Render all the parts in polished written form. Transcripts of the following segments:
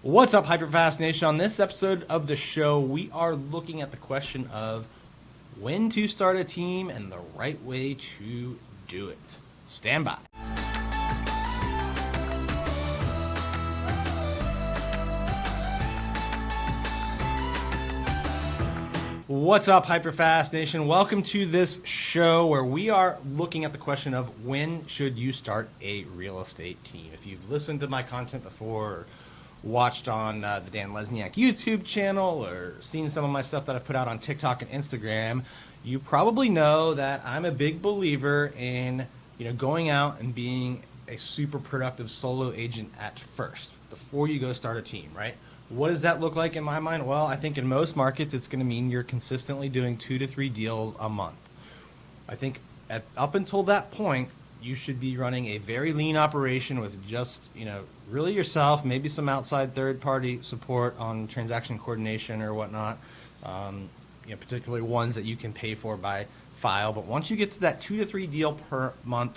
What's up, HyperFast Nation? On this episode of the show, we are looking at the question of when to start a team and the right way to do it. Stand by. What's up, HyperFast Nation? Welcome to this show where we are looking at the question of when should you start a real estate team. If you've listened to my content before, or watched on the Dan Lesniak YouTube channel, or seen some of my stuff that I've put out on TikTok and Instagram, you probably know that I'm a big believer in going out and being a super productive solo agent at first before you go start a team, right? What does that look like in my mind? Well, I think in most markets it's going to mean you're consistently doing 2 to 3 deals a month. I think up until that point, you should be running a very lean operation with just, really yourself, maybe some outside third-party support on transaction coordination or whatnot, particularly ones that you can pay for by file. But once you get to that 2 to 3 deal per month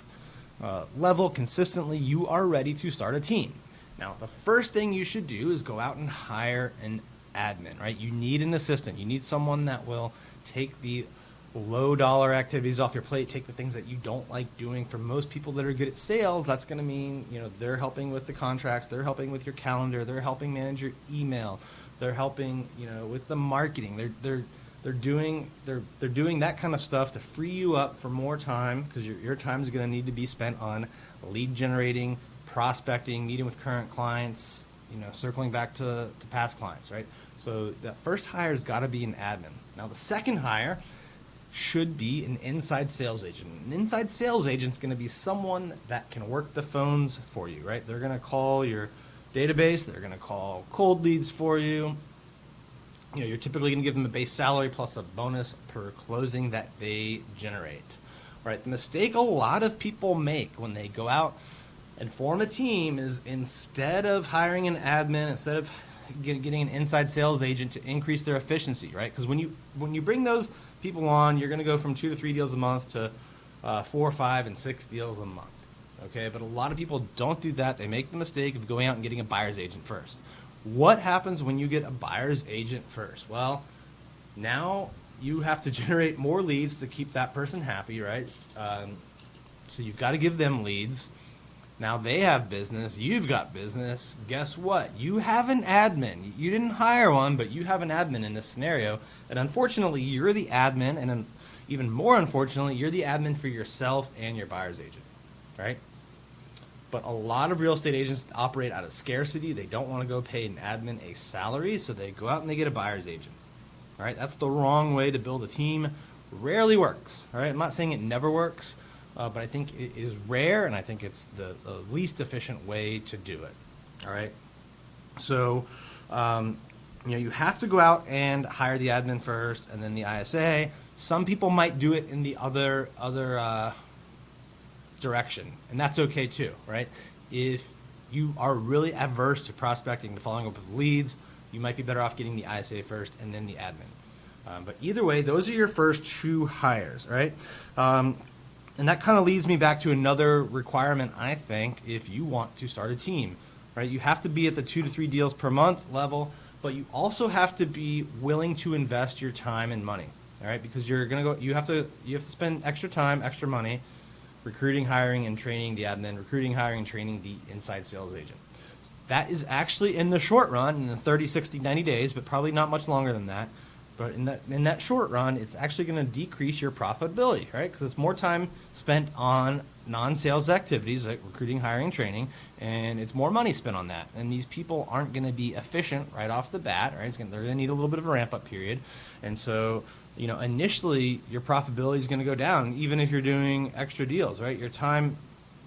level consistently, you are ready to start a team. Now, the first thing you should do is go out and hire an admin, right? You need an assistant. You need someone that will take the low-dollar activities off your plate, take the things that you don't like doing. For most people that are good at sales, that's going to mean, they're helping with the contracts, they're helping with your calendar, they're helping manage your email, they're helping, with the marketing. They're doing that kind of stuff to free you up for more time, because your time is going to need to be spent on lead generating, prospecting, meeting with current clients, circling back to past clients, right? So that first hire has got to be an admin. Now, the second hire should be an inside sales agent. An inside sales agent is going to be someone that can work the phones for you, right? They're going to call your database. They're going to call cold leads for you. You're typically going to give them a base salary plus a bonus per closing that they generate, right? The mistake a lot of people make when they go out and form a team is, instead of hiring an admin, instead of getting an inside sales agent to increase their efficiency, right? Because when you bring those people on, you're going to go from 2 to 3 deals a month to 4, 5, and 6 deals a month. Okay, but a lot of people don't do that. They make the mistake of going out and getting a buyer's agent first. What happens when you get a buyer's agent first? Well, now you have to generate more leads to keep that person happy, right? So you've got to give them leads. Now they have business, you've got business. Guess what? You have an admin. You didn't hire one, but you have an admin in this scenario. And unfortunately, you're the admin, and even more unfortunately, you're the admin for yourself and your buyer's agent, right? But a lot of real estate agents operate out of scarcity. They don't want to go pay an admin a salary, so they go out and they get a buyer's agent, all right? That's the wrong way to build a team. Rarely works, all right? I'm not saying it never works. But I think it is rare, and I think it's the least efficient way to do it. All right. So, you have to go out and hire the admin first, and then the ISA. Some people might do it in the other direction, and that's okay too, right? If you are really adverse to prospecting, to following up with leads, you might be better off getting the ISA first and then the admin. But either way, those are your first 2 hires, right? And that kind of leads me back to another requirement, I think, if you want to start a team, right? You have to be at the 2 to 3 deals per month level, but you also have to be willing to invest your time and money, all right? Because you have to spend extra time, extra money, recruiting, hiring, and training the admin, recruiting, hiring, and training the inside sales agent. That is actually in the short run, in the 30, 60, 90 days, but probably not much longer than that. But in that short run, it's actually going to decrease your profitability, right? Because it's more time spent on non-sales activities like recruiting, hiring, training, and it's more money spent on that. And these people aren't going to be efficient right off the bat, right? They're going to need a little bit of a ramp-up period. And so, initially your profitability is going to go down, even if you're doing extra deals, right? Your time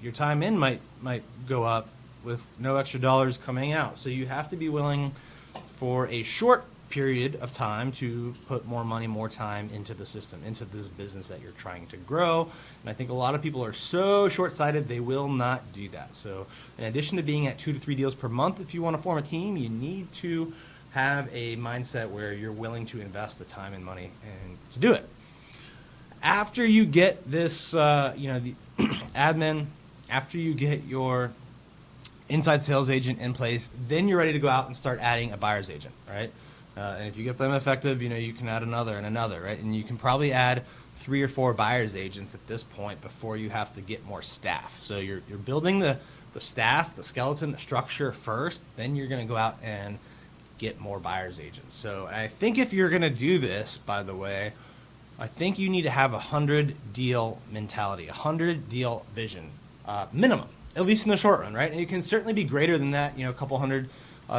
in might go up with no extra dollars coming out. So you have to be willing for a short period of time to put more money, more time into the system, into this business that you're trying to grow. And I think a lot of people are so short-sighted they will not do that. So in addition to being at 2 to 3 deals per month, if you want to form a team, you need to have a mindset where you're willing to invest the time and money and to do it. After you get this, the admin, after you get your inside sales agent in place, then you're ready to go out and start adding a buyer's agent, right? And if you get them effective, you can add another and another, right? And you can probably add 3 or 4 buyer's agents at this point before you have to get more staff. So you're building the staff, the skeleton, the structure first, then you're going to go out and get more buyer's agents. So I think if you're going to do this, by the way, I think you need to have 100 deal mentality, 100 deal vision, minimum, at least in the short run, right? And it can certainly be greater than that, a couple hundred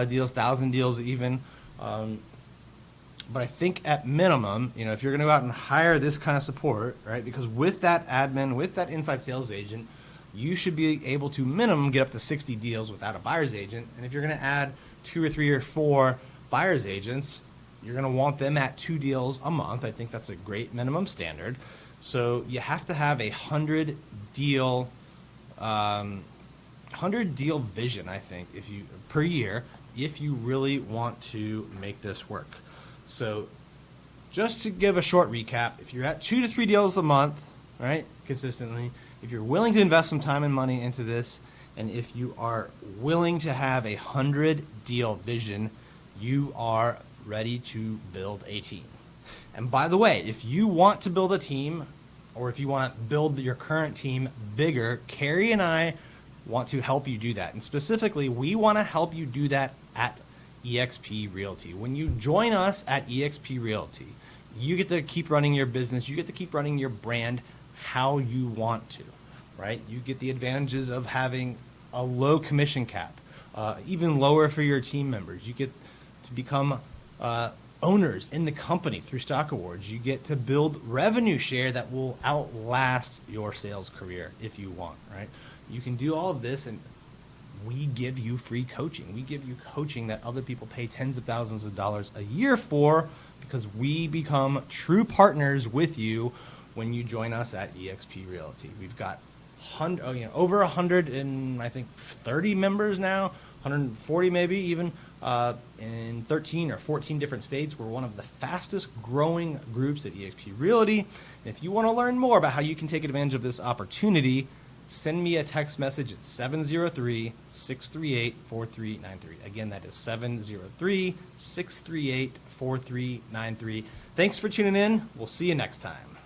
deals, 1,000 deals even. But I think at minimum, if you're going to go out and hire this kind of support, right? Because with that admin, with that inside sales agent, you should be able to minimum get up to 60 deals without a buyer's agent. And if you're going to add 2 or 3 or 4 buyer's agents, you're going to want them at 2 deals a month. I think that's a great minimum standard. So you have to have 100 deal vision, I think, per year, if you really want to make this work. So just to give a short recap, if you're at 2 to 3 deals a month, right, consistently, if you're willing to invest some time and money into this, and if you are willing to have 100 deal vision, you are ready to build a team. And by the way, if you want to build a team, or if you want to build your current team bigger, Carrie and I want to help you do that. And specifically, we want to help you do that at eXp Realty. When you join us at eXp Realty, you get to keep running your business. You get to keep running your brand how you want to, right? You get the advantages of having a low commission cap, even lower for your team members. You get to become owners in the company through stock awards. You get to build revenue share that will outlast your sales career if you want, right? You can do all of this, and we give you free coaching. We give you coaching that other people pay tens of thousands of dollars a year for, because we become true partners with you when you join us at eXp Realty. We've got over 130 members now, 140 maybe even, in 13 or 14 different states. We're one of the fastest growing groups at eXp Realty. And if you want to learn more about how you can take advantage of this opportunity, send me a text message at 703-638-4393. Again, that is 703-638-4393. Thanks for tuning in. We'll see you next time.